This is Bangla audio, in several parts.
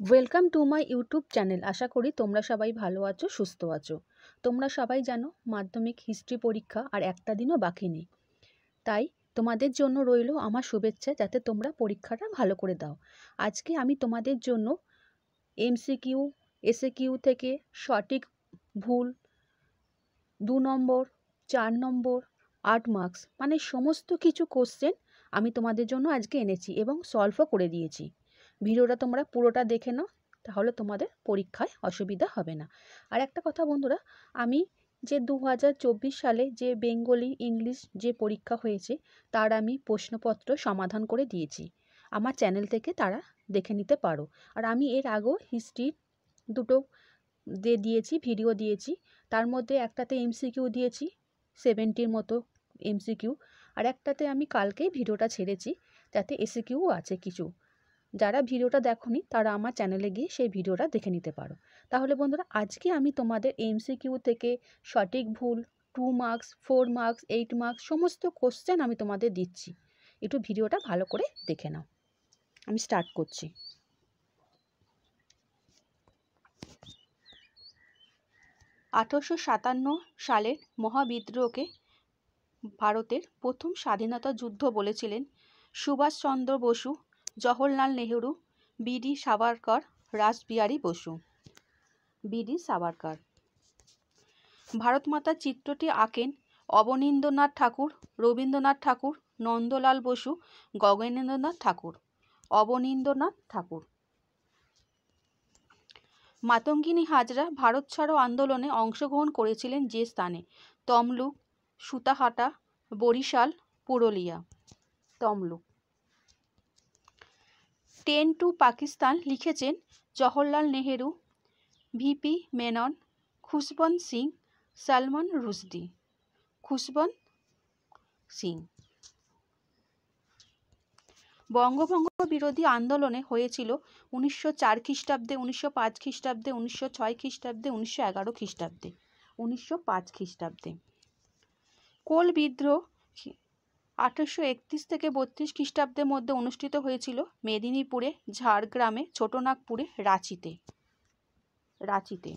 Welcome to my YouTube channel. আশা করি তোমরা সবাই ভালো আছো, সুস্থ আছো। তোমরা সবাই জানো মাধ্যমিক হিস্ট্রি পরীক্ষা আর একটা দিনও বাকি নেই। তাই তোমাদের জন্য রইল আমার শুভেচ্ছা, যাতে তোমরা পরীক্ষাটা ভালো করে দাও। আজকে আমি তোমাদের জন্য এমসিকিউ, এসএকিউ থেকে সঠিক ভুল 2 নম্বর, 4 নম্বর, 8 মার্কস মানে সমস্ত কিছু কোশ্চেন আমি তোমাদের জন্য আজকে এনেছি এবং সলভও করে দিয়েছি। ভিডিওটা তোমরা পুরোটা দেখে নাও, তাহলে তোমাদের পরীক্ষায় অসুবিধা হবে না। আর একটা কথা বন্ধুরা, আমি যে 2024 সালে যে বেঙ্গলি ইংলিশ যে পরীক্ষা হয়েছে তার আমি প্রশ্নপত্র সমাধান করে দিয়েছি। আমার চ্যানেল থেকে তারা দেখে নিতে পারো। আর আমি এর আগেও হিস্ট্রির দুটো দিয়েছি, ভিডিও দিয়েছি। তার মধ্যে একটাতে এমসিকিউ দিয়েছি 70-র মতো এমসিকিউ, আর একটাতে আমি কালকেই ভিডিওটা ছেড়েছি, যাতে এসিকিউ আছে কিছু। যারা ভিডিওটা দেখোনি তারা আমার চ্যানেলে গিয়ে সেই ভিডিওটা দেখে নিতে পারো। তাহলে বন্ধুরা, আজকে আমি তোমাদের এমসিকিউ থেকে সঠিক ভুল 2 মার্কস, 4 মার্কস, 8 মার্কস সমস্ত কোশ্চেন আমি তোমাদের দিচ্ছি। একটু ভিডিওটা ভালো করে দেখে নাও। আমি স্টার্ট করছি। 1857 সালের মহাবিদ্রোহকে ভারতের প্রথম স্বাধীনতা যুদ্ধ বলেছিলেন সুভাষচন্দ্র বসু, জওহরলাল নেহেরু, বি.ডি. সাভারকর, রাসবিহারী বসু। বি.ডি. সাভারকর। ভারতমাতার চিত্রটি আঁকেন অবনীন্দ্রনাথ ঠাকুর, রবীন্দ্রনাথ ঠাকুর, নন্দলাল বসু, গগনেন্দ্রনাথ ঠাকুর। অবনীন্দ্রনাথ ঠাকুর। মাতঙ্গিনী হাজরা ভারত ছাড়ো আন্দোলনে অংশগ্রহণ করেছিলেন যে স্থানে? তমলুক, সুতাহাটা, বরিশাল, পুরুলিয়া। তমলুক। 10 টু পাকিস্তান লিখেছেন জওহরলাল নেহেরু, ভিপি মেনন, খুশবন্ত সিং, সালমান রুশদি। খুশবন্ত সিং। বঙ্গভঙ্গ বিরোধী আন্দোলনে হয়েছিল 1904 খ্রিস্টাব্দে, 1905 খ্রিস্টাব্দে, 1906 খ্রিস্টাব্দে, 1911 খ্রিস্টাব্দে। 1905 খ্রিস্টাব্দে। কোল বিদ্রোহ 1831 থেকে 32 খ্রিস্টাব্দের মধ্যে অনুষ্ঠিত হয়েছিল মেদিনীপুরে, ঝাড়গ্রামে, ছোটনাগপুরে, রাঁচিতে। রাঁচিতে।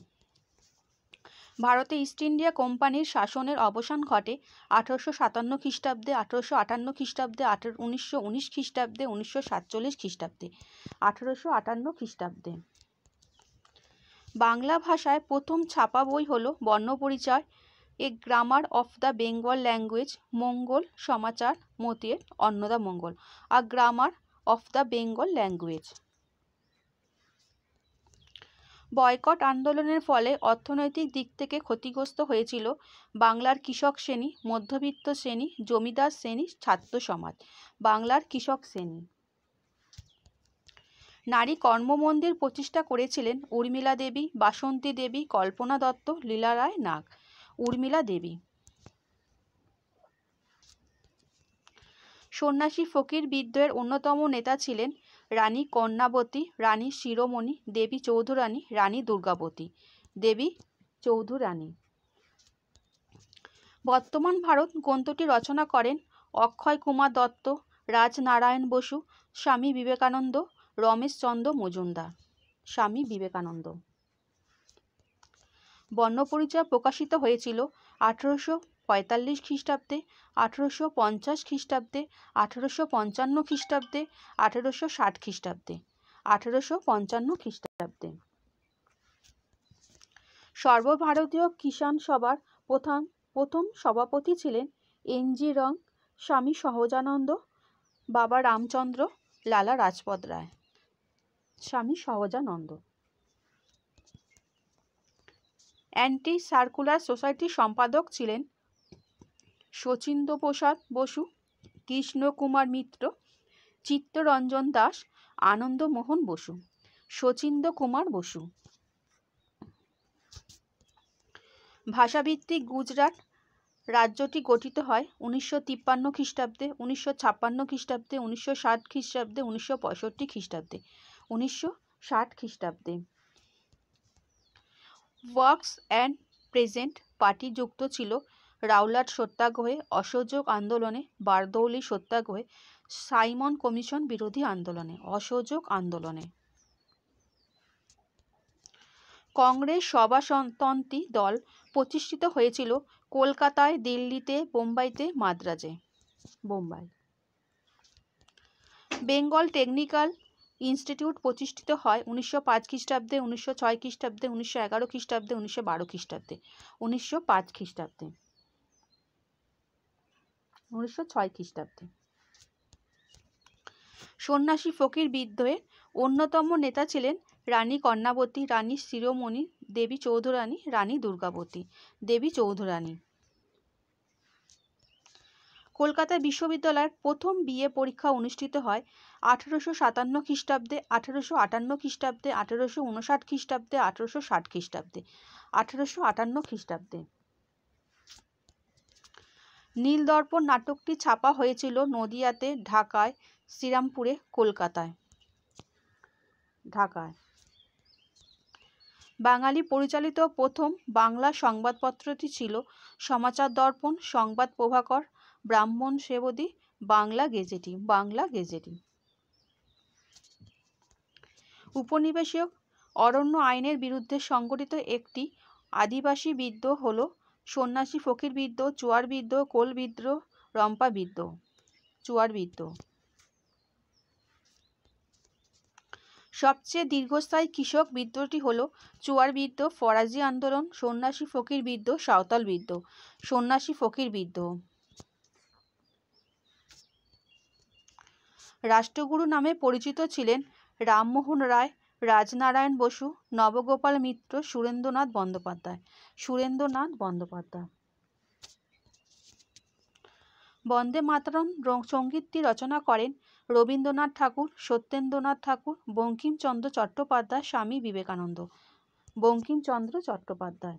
ভারতে ইস্ট ইন্ডিয়া কোম্পানির শাসনের অবসান ঘটে 1857 খ্রিস্টাব্দে, 1858 খ্রিস্টাব্দে, 1919 খ্রিস্টাব্দে, 1947 খ্রিস্টাব্দে। 1858 খ্রিস্টাব্দে। বাংলা ভাষায় প্রথম ছাপা বই হল Barnaparichay, a grammar of the Bengal language, Mangal Samachar মতের Annada Mangal, a grammar of the Bengal language. Boycott আন্দোলনের ফলে অর্থনৈতিক দিক থেকে ক্ষতিগ্রস্ত হয়েছিল বাংলার কৃষক শ্রেণী, মধ্যবিত্ত শ্রেণী, জমিদার শ্রেণী, ছাত্র সমাজ। বাংলার কৃষক শ্রেণী। নারী কর্মমন্দির প্রতিষ্ঠা করেছিলেন উর্মিলা দেবী, বাসন্তী দেবী, কল্পনা দত্ত, লীলা রায় নাগ। উর্মিলা দেবী। সন্ন্যাসী ফকির বিদ্রোহের অন্যতম নেতা ছিলেন রানী কর্ণাবতী, রানী শিরোমণি, দেবী চৌধুরানী, রানী দুর্গাবতী। দেবী চৌধুরানী। বর্তমান ভারত গ্রন্থটি রচনা করেন অক্ষয় কুমার দত্ত, রাজনারায়ণ বসু, স্বামী বিবেকানন্দ, রমেশচন্দ্র মজুমদার। স্বামী বিবেকানন্দ। বর্ণপরিচয় প্রকাশিত হয়েছিল 1845 খ্রিস্টাব্দে, 1850 খ্রিস্টাব্দে, 1855 খ্রিস্টাব্দে, 1860 খ্রিস্টাব্দে। 1855 খ্রিস্টাব্দে। সর্বভারতীয় কিষাণ সভার প্রথম সভাপতি ছিলেন এন.জি. রং, স্বামী সহজানন্দ, বাবা রামচন্দ্র, লালা রাজপত রায়। স্বামী সহজানন্দ। অ্যান্টি সার্কুলার সোসাইটির সম্পাদক ছিলেন শচীন্দ্র প্রসাদ বসু, কৃষ্ণকুমার মিত্র, চিত্তরঞ্জন দাস, আনন্দমোহন বসু। শচীন্দ্র কুমার বসু। ভাষাভিত্তিক গুজরাট রাজ্যটি গঠিত হয় 1953 খ্রিস্টাব্দে, 1956 খ্রিস্টাব্দে, 1960 খ্রিস্টাব্দে, 1965 খ্রিস্টাব্দে। 1960 খ্রিস্টাব্দে। ওয়ার্কস অ্যান্ড প্রেজেন্ট পার্টি যুক্ত ছিল রাওলাট সত্যাগ্রহে, অসহযোগ আন্দোলনে, বারদৌলি সত্যাগ্রহে, সাইমন কমিশন বিরোধী আন্দোলনে। অসহযোগ আন্দোলনে। কংগ্রেস সমাজতন্ত্রী দল প্রতিষ্ঠিত হয়েছিল কলকাতায়, দিল্লিতে, বোম্বাইতে, মাদ্রাজে। বোম্বাই। বেঙ্গল টেকনিক্যাল ইনস্টিটিউট প্রতিষ্ঠিত হয় 1905 খ্রিস্টাব্দে, 1906 খ্রিস্টাব্দে, 1911 খ্রিস্টাব্দে, 1912 খ্রিস্টাব্দে। 1905 খ্রিস্টাব্দে, 1906 খ্রিস্টাব্দে। সন্ন্যাসী ফকির বিদ্রোহের অন্যতম নেতা ছিলেন রানী কর্ণাবতী, রানী শিরোমণি দেবী চৌধুরানী, রানী দুর্গাবতী দেবী চৌধুরানী। কলকাতা বিশ্ববিদ্যালয়ের প্রথম বিএ পরীক্ষা অনুষ্ঠিত হয় 1857 খ্রিস্টাব্দে, 1858 খ্রিস্টাব্দে, 1859 খ্রিস্টাব্দে, 1860 খ্রিস্টাব্দে। 1858 খ্রিস্টাব্দে। নীলদর্পণ নাটকটি ছাপা হয়েছিল নদিয়াতে, ঢাকায়, শ্রীরামপুরে, কলকাতায়। ঢাকায়। বাঙালি পরিচালিত প্রথম বাংলা সংবাদপত্রটি ছিল সমাচার দর্পণ, সংবাদ প্রভাকর, ব্রাহ্মণ সেবদী, বাংলা গেজেটি। বাংলা গেজেটি। উপনিবেশিক অরণ্য আইনের বিরুদ্ধে সংগঠিত একটি আদিবাসী বিদ্রোহ হল সন্ন্যাসী ফকির বিদ্রোহ, চুয়ার বিদ্রোহ, কোল বিদ্রোহ, রম্পা বিদ্রোহ। চুয়ার বিদ্রোহ। সবচেয়ে দীর্ঘস্থায়ী কৃষক বিদ্রোহটি হল চুয়ার বিদ্রোহ, ফরাজি আন্দোলন, সন্ন্যাসী ফকির বিদ্রোহ, সাঁওতাল বিদ্রোহ। সন্ন্যাসী ফকির বিদ্রোহ। রাষ্ট্রগুরু নামে পরিচিত ছিলেন রামমোহন রায়, রাজনারায়ণ বসু, নবগোপাল মিত্র, সুরেন্দ্রনাথ বন্দ্যোপাধ্যায়। সুরেন্দ্রনাথ বন্দ্যোপাধ্যায়। বন্দে মাতরম সঙ্গীতটি রচনা করেন রবীন্দ্রনাথ ঠাকুর, সত্যেন্দ্রনাথ ঠাকুর, বঙ্কিমচন্দ্র চট্টোপাধ্যায়, স্বামী বিবেকানন্দ। বঙ্কিমচন্দ্র চট্টোপাধ্যায়।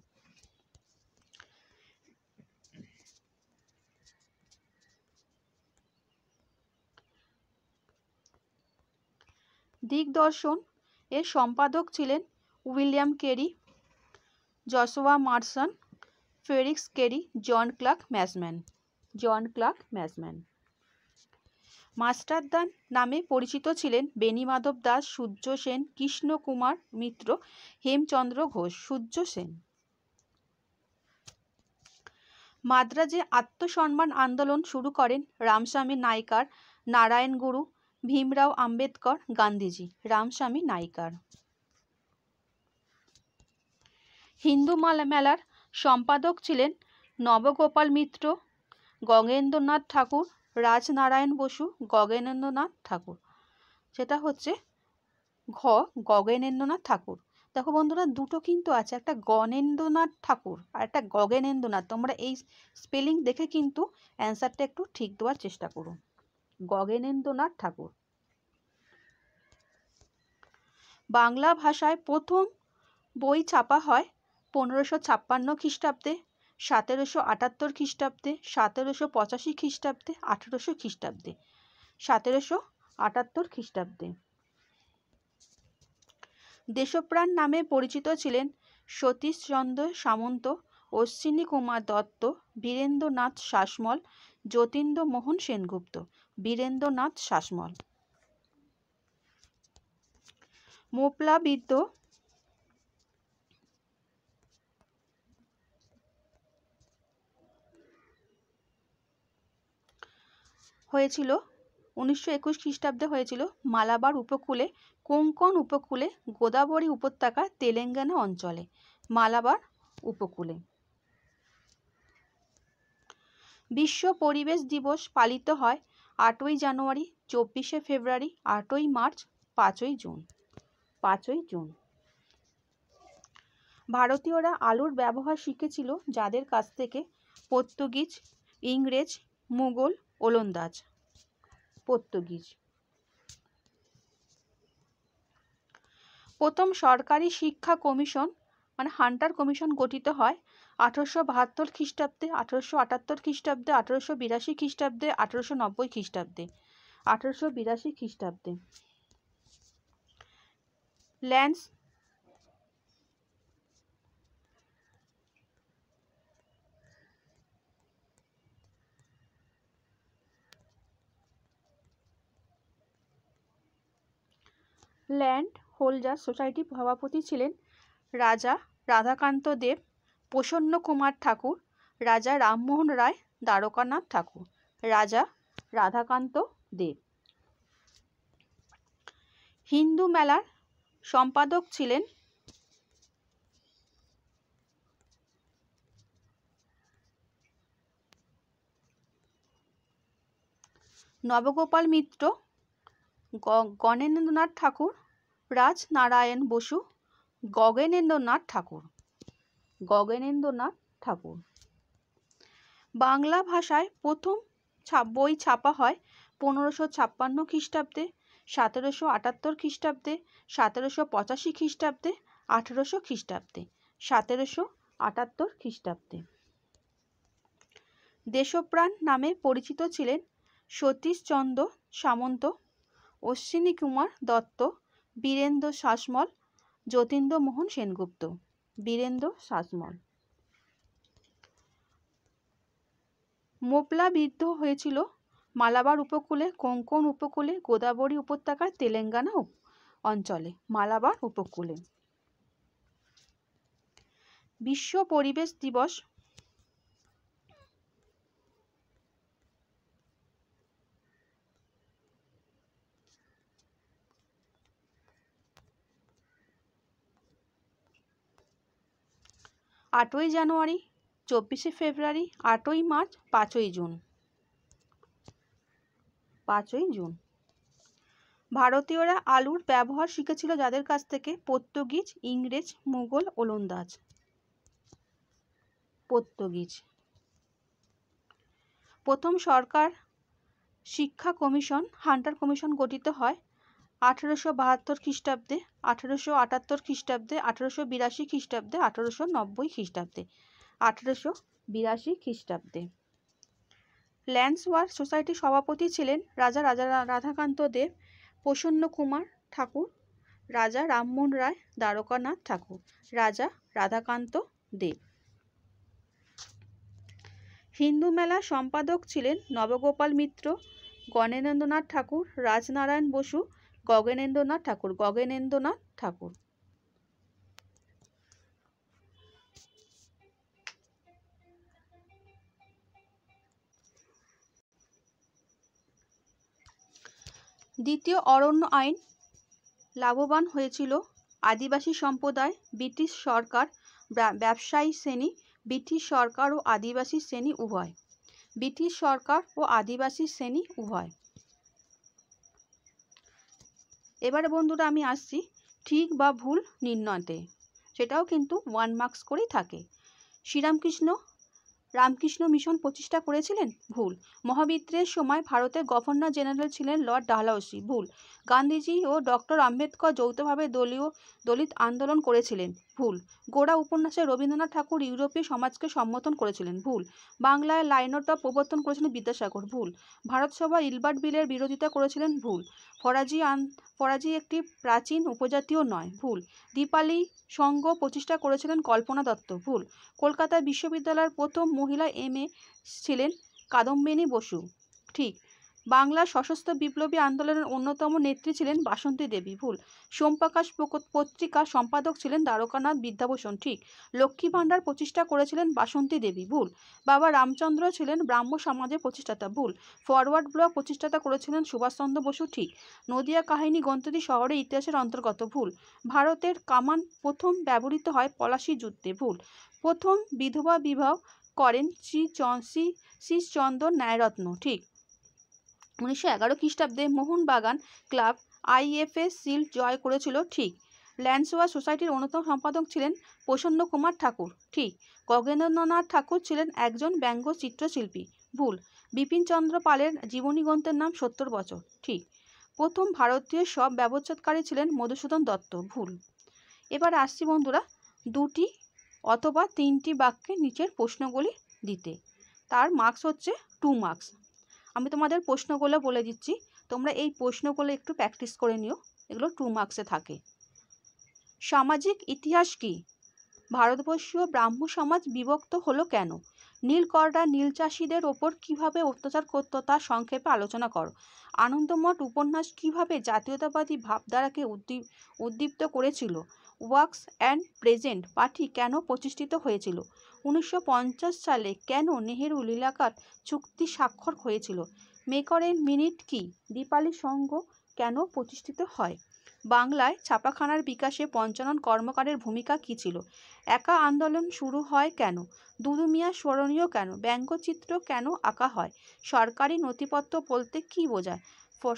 দিগদর্শন এর সম্পাদক ছিলেন William Carey, Joshua Marshman, Felix Carey, John Clark Marshman. John Clark Marshman. মাস্টারদান নামে পরিচিত ছিলেন বেণীমাধব দাস, সূর্য সেন, কৃষ্ণ কুমার মিত্র, হেমচন্দ্র ঘোষ। সূর্য সেন। মাদ্রাজে আত্মসম্মান আন্দোলন শুরু করেন রামস্বামী নাইকার, নারায়ণ গুরু, ভীমরাও আম্বেদকর, গান্ধীজি। রামস্বামী নাইকার। হিন্দু মেলার সম্পাদক ছিলেন নবগোপাল মিত্র, গগনেন্দ্রনাথ ঠাকুর, রাজনারায়ণ বসু, গগনেন্দ্রনাথ ঠাকুর। সেটা হচ্ছে ঘ, গগনেন্দ্রনাথ ঠাকুর। দেখো বন্ধুরা, দুটো কিন্তু আছে, একটা গণেন্দ্রনাথ ঠাকুর আর একটা গগনেন্দ্রনাথ। তোমরা এই স্পেলিং দেখে কিন্তু অ্যান্সারটা একটু ঠিক দেওয়ার চেষ্টা করো। গগনেন্দ্রনাথ ঠাকুর। বাংলা ভাষায় প্রথম বই ছাপা হয় 1556 খ্রিস্টাব্দে, 1778 খ্রিস্টাব্দে, 1785 খ্রিস্টাব্দে, 1800 খ্রিস্টাব্দে। 1778 খ্রিস্টাব্দে। দেশপ্রাণ নামে পরিচিত ছিলেন সতীশচন্দ্র সামন্ত, অশ্বিনী কুমার দত্ত, বীরেন্দ্রনাথ শাসমল, যতীন্দ্র মোহন সেনগুপ্ত। বীরেন্দ্রনাথ শাসমল। মোপলা বিদ্রোহ হয়েছিল 1921 খ্রিস্টাব্দে হয়েছিল মালাবার উপকূলে, কোঙ্কণ উপকূলে, গোদাবরী উপত্যকা, তেলেঙ্গানা অঞ্চলে। মালাবার উপকূলে। বিশ্ব পরিবেশ দিবস পালিত হয় 8ই জানুয়ারি, 24শে ফেব্রুয়ারি, 8ই মার্চ, 5ই জুন। 5ই জুন। ভারতীয়রা আলুর ব্যবহার শিখেছিল যাদের কাছ থেকে? পর্তুগিজ, ইংরেজ, মুঘল, ওলন্দাজ। পর্তুগিজ। প্রথম সরকারি শিক্ষা কমিশন মানে হান্টার কমিশন গঠিত হয় 1872 খ্রিস্টাব্দে, 1878 খ্রিস্টাব্দে, 1882 খ্রিস্টাব্দে, 1890 খ্রিস্টাব্দে। 1882 খ্রিস্টাব্দে। ল্যান্স ল্যান্ড হোল্ডার সোসাইটির সভাপতি ছিলেন রাজা রাধাকান্ত দেব, প্রসন্ন কুমার ঠাকুর, রাজা রামমোহন রায়, দ্বারকানাথ ঠাকুর। রাজা রাধাকান্ত দেব। হিন্দু মেলার সম্পাদক ছিলেন নবগোপাল মিত্র, গণেন্দ্রনাথ ঠাকুর, রাজনারায়ণ বসু, গগনেন্দ্রনাথ ঠাকুর। গগনেন্দ্রনাথ ঠাকুর। বাংলা ভাষায় প্রথম বই ছাপা হয় 1556 খ্রিস্টাব্দে, 1778 খ্রিস্টাব্দে, 1785 খ্রিস্টাব্দে, 1800 খ্রিস্টাব্দে, 1778 খ্রিস্টাব্দে। দেশপ্রাণ নামে পরিচিত ছিলেন সতীশচন্দ্র সামন্ত, অশ্বিনী কুমার দত্ত, বীরেন্দ্র শাসমল, যতীন্দ্রমোহন সেনগুপ্ত। বীরেন্দ্র শাসমল। মোপলা বিদ্রোহ হয়েছিল মালাবার উপকূলে, কোঙ্কণ উপকূলে, গোদাবরী উপত্যকায়, তেলেঙ্গানা অঞ্চলে। মালাবার উপকূলে। বিশ্ব পরিবেশ দিবস আটই জানুয়ারি, 24শে ফেব্রুয়ারি, 8ই মার্চ, 5ই জুন। 5ই জুন। ভারতীয়রা আলুর ব্যবহার শিখেছিল যাদের কাছ থেকে? পর্তুগিজ, ইংরেজ, মুঘল, ওলন্দাজ। পর্তুগিজ। প্রথম সরকার শিক্ষা কমিশন, হান্টার কমিশন গঠিত হয় 1872 খ্রিস্টাব্দে, 1878 খ্রিস্টাব্দে, 1882 খ্রিস্টাব্দে, 1890 খ্রিস্টাব্দে। 1882 খ্রিস্টাব্দে। ল্যান্ডসওয়ার্ক সোসাইটির সভাপতি ছিলেন রাজা রাধাকান্ত দেব, প্রসন্ন কুমার ঠাকুর, রাজা রামমোহন রায়, দ্বারকানাথ ঠাকুর। রাজা রাধাকান্ত দেব। হিন্দু মেলার সম্পাদক ছিলেন নবগোপাল মিত্র, গণেন্দ্রনাথ ঠাকুর, রাজনারায়ণ বসু, গগনেন্দ্রনাথ ঠাকুর। গগনেন্দ্রনাথ ঠাকুর। দ্বিতীয় অরণ্য আইন লাভবান হয়েছিল আদিবাসী সম্প্রদায়, ব্রিটিশ সরকার, ব্যবসায়ী শ্রেণী, ব্রিটিশ সরকার ও আদিবাসী শ্রেণী উভয়। ব্রিটিশ সরকার ও আদিবাসী শ্রেণী উভয়। এবারে বন্ধুরা আমি আসছি ঠিক বা ভুল নির্ণয়তে, সেটাও কিন্তু 1 মার্কস করেই থাকে। রামকৃষ্ণ মিশন প্রতিষ্ঠা করেছিলেন? ভুল। মহাবিদ্রোহের সময় ভারতের গভর্নর জেনারেল ছিলেন লর্ড ডালহৌসি? ভুল। গান্ধীজি ও ডক্টর আম্বেদকর যৌথভাবে দলিত আন্দোলন করেছিলেন? ভুল। গোড়া উপন্যাসে রবীন্দ্রনাথ ঠাকুর ইউরোপীয় সমাজকে সম্বোধন করেছিলেন? ভুল। বাংলায় লাইনটা প্রবর্তন করেছিলেন বিদ্যাসাগর? ভুল। ভারতসভা ইলবার্ট বিলের বিরোধিতা করেছিলেন? ভুল। ফরাজি একটি প্রাচীন উপজাতীয় নয়? ভুল। দীপালি সংঘ প্রতিষ্ঠা করেছিলেন কল্পনা দত্ত? ভুল। কলকাতা বিশ্ববিদ্যালয়ের প্রথম মহিলা MA ছিলেন কাদম্বিনী বসু? ঠিক। বাংলার সশস্ত্র বিপ্লবী আন্দোলনের অন্যতম নেত্রী ছিলেন বাসন্তী দেবী? ভুল। সোমপ্রকাশ পত্রিকার সম্পাদক ছিলেন দ্বারকানাথ বিদ্যাভূষণ? ঠিক। লক্ষ্মী ভাণ্ডার প্রতিষ্ঠা করেছিলেন বাসন্তী দেবী? ভুল। বাবা রামচন্দ্র ছিলেন ব্রাহ্ম সমাজের প্রতিষ্ঠাতা? ভুল। ফরওয়ার্ড ব্লক প্রতিষ্ঠাতা করেছিলেন সুভাষচন্দ্র বসু? ঠিক। নদিয়া কাহিনী গ্রন্থটি শহরের ইতিহাসের অন্তর্গত? ভুল। ভারতের কামান প্রথম ব্যবহৃত হয় পলাশী যুদ্ধে? ভুল। প্রথম বিধবা বিবাহ করেন শ্রীচন্দ্র ন্যায়রত্ন? ঠিক। 1911 খ্রিস্টাব্দে মোহনবাগান ক্লাব IFA শিল্ড জয় করেছিল? ঠিক। ল্যান্ডসওয়ার্ক সোসাইটির অন্যতম সম্পাদক ছিলেন প্রসন্ন কুমার ঠাকুর? ঠিক। গগনেন্দ্রনাথ ঠাকুর ছিলেন একজন ব্যঙ্গ চিত্রশিল্পী? ভুল। বিপিনচন্দ্র পালের জীবনী গ্রন্থের নাম 70 বছর? ঠিক। প্রথম ভারতীয় সব ব্যবচ্ছেদকারী ছিলেন মধুসূদন দত্ত? ভুল। এবার আসছি বন্ধুরা 2টি অথবা 3টি বাক্যে নিচের প্রশ্নগুলি দিতে। তার মার্কস হচ্ছে 2 মার্কস। আমি তোমাদের প্রশ্নগুলো বলে দিচ্ছি, তোমরা এই প্রশ্নগুলো একটু প্র্যাকটিস করে নিও, এগুলো 2 মার্কসে থাকে। সামাজিক ইতিহাস কি? ভারতবর্ষীয় ব্রাহ্ম সমাজ বিভক্ত হলো কেন? নীলকররা নীল চাষীদের ওপর কীভাবে অত্যাচার করত তা সংক্ষেপে আলোচনা করো। আনন্দমঠ উপন্যাস কীভাবে জাতীয়তাবাদী ভাবধারাকে উদ্দীপ্ত করেছিল। ওয়ার্কস অ্যান্ড প্রেজেন্ট পাঠি কেন প্রতিষ্ঠিত হয়েছিল। 1950 সালে কেন নেহেরু লীলাকাত চুক্তি স্বাক্ষর হয়েছিল। মেকরের মিনিট কি দীপালি সংঘ কেন প্রতিষ্ঠিত হয়। বাংলায় ছাপাখানার বিকাশে পঞ্চানন কর্মকারের ভূমিকা কী ছিল। একা আন্দোলন শুরু হয় কেন। দুদু মিয়া স্মরণীয় কেন। ব্যঙ্গচিত্র কেন আঁকা হয়। সরকারি নথিপত্র বলতে কী বোঝায়।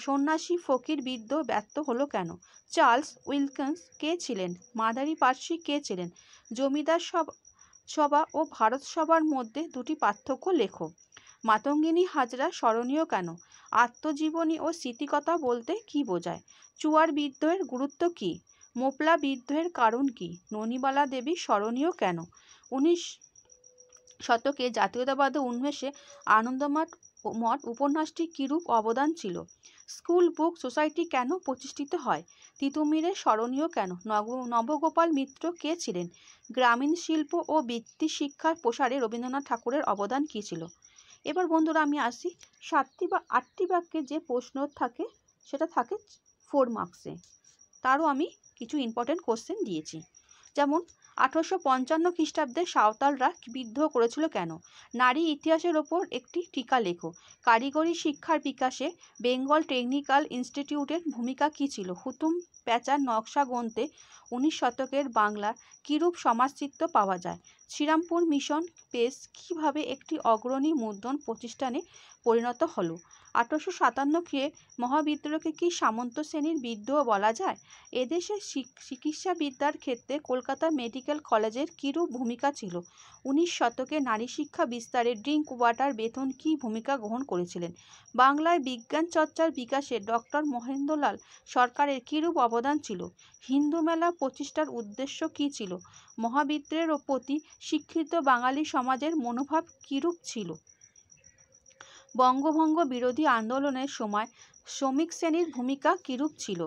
সন্ন্যাসী ফকির বিদ্রোহ ব্যর্থ হলো কেন। চার্লস উইলকিন্স কে ছিলেন। মাদারি পার্সি কে ছিলেন। জমিদার সভা ও ভারত সভার মধ্যে দুটি পার্থক্য লেখো। মাতঙ্গিনী হাজরা স্মরণীয় কেন। আত্মজীবনী ও স্মৃতিকথা বলতে কী বোঝায়। চুয়ার বিদ্রোহের গুরুত্ব কী। মোপলা বিদ্রোহের কারণ কী। ননিবালা দেবী স্মরণীয় কেন। 19 শতকে জাতীয়তাবাদী উন্মেষে আনন্দমঠ উপন্যাসটি কিরূপ অবদান ছিল। স্কুল বুক সোসাইটি কেন প্রতিষ্ঠিত হয়। তিতুমিরে স্মরণীয় কেন। নবগোপাল মিত্র কে ছিলেন। গ্রামীণ শিল্প ও বৃত্তি শিক্ষার প্রসারে রবীন্দ্রনাথ ঠাকুরের অবদান কী ছিল। এবার বন্ধুরা আমি আসি 7টি বা 8টি বাক্যে যে প্রশ্ন থাকে সেটা থাকে 4 মার্কসে। তারও আমি কিছু ইম্পর্টেন্ট কোশ্চেন দিয়েছি। যেমন 1855 খ্রিস্টাব্দে সাঁওতালরা বিদ্রোহ করেছিল কেন। নারী ইতিহাসের ওপর একটি টিকা লেখো। কারিগরি শিক্ষার বিকাশে বেঙ্গল টেকনিক্যাল ইনস্টিটিউটের ভূমিকা কী ছিল। হুতুম প্যাঁচার নকশা গ্রন্থে 19 শতকের বাংলার কিরূপ সমাজচিত্র পাওয়া যায়। শ্রীরামপুর মিশন প্রেস কীভাবে একটি অগ্রণী মুদ্রণ প্রতিষ্ঠানে পরিণত হলো। 1857 মহাবিদ্রোহকে কি সামন্ত শ্রেণীর বিদ্রোহ বলা যায়। এদেশে চিকিৎসাবিদ্যার ক্ষেত্রে কলকাতা মেডিকেল কলেজের কিরূপ ভূমিকা ছিল। 19 শতকে নারী শিক্ষা বিস্তারে ড্রিঙ্ক ওয়াটার বেতন কী ভূমিকা গ্রহণ করেছিলেন। বাংলায় বিজ্ঞান চর্চার বিকাশে ডক্টর মহেন্দ্রলাল সরকারের কিরূপ অবদান ছিল। হিন্দু মেলা প্রতিষ্ঠার উদ্দেশ্য কী ছিল। মহাবিদ্রোহের প্রতি শিক্ষিত বাঙালি সমাজের মনোভাব কিরূপ ছিল। বঙ্গভঙ্গ বিরোধী আন্দোলনের সময় শ্রমিক শ্রেণীর ভূমিকা কিরূপ ছিল।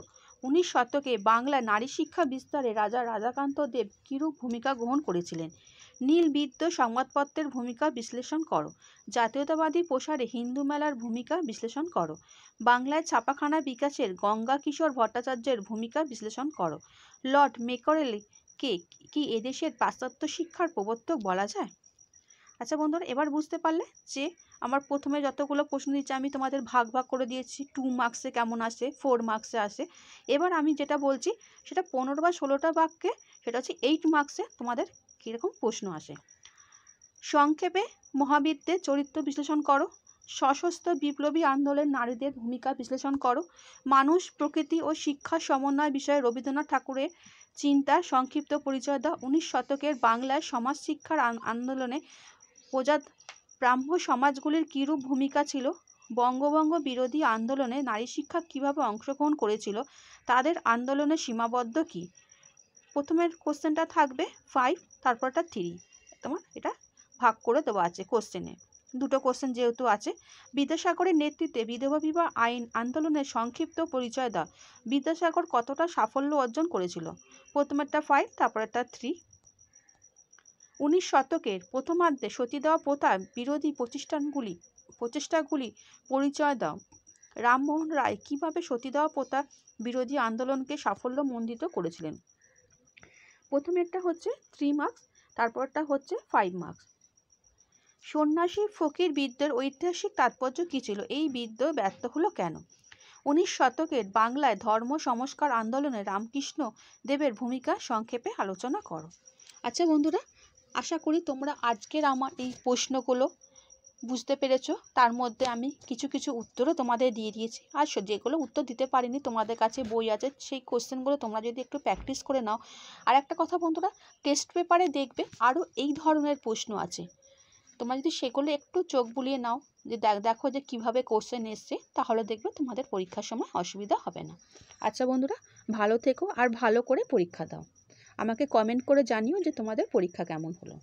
19 শতকে বাংলায় নারী শিক্ষা বিস্তারে রাজা রাধাকান্ত দেব কিরূপ ভূমিকা গ্রহণ করেছিলেন। নীল বিদ্রোহ সংবাদপত্রের ভূমিকা বিশ্লেষণ করো। জাতীয়তাবাদী প্রসারে হিন্দু মেলার ভূমিকা বিশ্লেষণ করো। বাংলায় ছাপাখানা বিকাশের গঙ্গা কিশোর ভট্টাচার্যের ভূমিকা বিশ্লেষণ করো। লর্ড মেকরেলকে কি এদেশের পাশ্চাত্য শিক্ষার প্রবর্তক বলা যায়। আচ্ছা বন্ধুরা, এবার বুঝতে পারলে যে আমার প্রথমে যতগুলো প্রশ্ন দিচ্ছি আমি তোমাদের ভাগ করে দিয়েছি। 2 মার্কসে কেমন আসে, 4 মার্কসে আসে। এবার আমি যেটা বলছি সেটা 15 বা 16টা বাক্যে, সেটা হচ্ছে 8 মার্কসে তোমাদের কীরকম প্রশ্ন আসে। সংক্ষেপে মহাবিদ্যের চরিত্র বিশ্লেষণ করো। সশস্ত্র বিপ্লবী আন্দোলনের নারীদের ভূমিকা বিশ্লেষণ করো। মানুষ, প্রকৃতি ও শিক্ষার সমন্বয় বিষয়ে রবীন্দ্রনাথ ঠাকুরের চিন্তার সংক্ষিপ্ত পরিচয় দাও। 19 শতকের বাংলায় সমাজ শিক্ষার আন্দোলনে ব্রাহ্ম সমাজগুলির কীরূপ ভূমিকা ছিল। বঙ্গভঙ্গ বিরোধী আন্দোলনে নারী শিক্ষা কীভাবে অংশগ্রহণ করেছিল, তাদের আন্দোলনের সীমাবদ্ধ কী। প্রথমের কোশ্চেনটা থাকবে 5, তারপরটা 3। তোমার এটা ভাগ করে দেওয়া আছে কোশ্চেনে, দুটো কোশ্চেন যেহেতু আছে। বিদ্যাসাগরের নেতৃত্বে বিধবা বিবাহ আইন আন্দোলনের সংক্ষিপ্ত পরিচয় দাও। বিদ্যাসাগর কতটা সাফল্য অর্জন করেছিল। প্রথমেরটা 5, তারপরেরটা 3। 19 শতকের প্রথমার্ধে সতীদাহ প্রথা বিরোধী প্রচেষ্টাগুলি পরিচয় দাও। রামমোহন রায় কীভাবে সতীদাহ প্রথা বিরোধী আন্দোলনকে সাফল্যমণ্ডিত করেছিলেন। প্রথমেরটা হচ্ছে 3 মার্কস, তারপরটা হচ্ছে 5 মার্কস। সন্ন্যাসী ফকির বিদ্রোহের ঐতিহাসিক তাৎপর্য কী ছিল। এই বিদ্রোহ ব্যর্থ হলো কেন। 19 শতকের বাংলায় ধর্ম সংস্কার আন্দোলনে রামকৃষ্ণ দেবের ভূমিকা সংক্ষেপে আলোচনা করো। আচ্ছা বন্ধুরা, আশা করি তোমরা আজকের আমার এই প্রশ্নগুলো বুঝতে পেরেছো। তার মধ্যে আমি কিছু কিছু উত্তরও তোমাদের দিয়ে দিয়েছি। আর যেগুলো উত্তর দিতে পারিনি, তোমাদের কাছে বই আছে, সেই কোশ্চেনগুলো তোমরা যদি একটু প্র্যাকটিস করে নাও। আর একটা কথা বন্ধুরা, টেস্ট পেপারে দেখবে আরও এই ধরনের প্রশ্ন আছে। তোমরা যদি সেগুলো একটু চোখ বুলিয়ে নাও, যে দেখো যে কীভাবে কোশ্চেন এসছে, তাহলে দেখবে তোমাদের পরীক্ষার সময় অসুবিধা হবে না। আচ্ছা বন্ধুরা, ভালো থেকো আর ভালো করে পরীক্ষা দাও। আমাকে কমেন্ট করে জানিও যে তোমাদের পরীক্ষা কেমন হলো।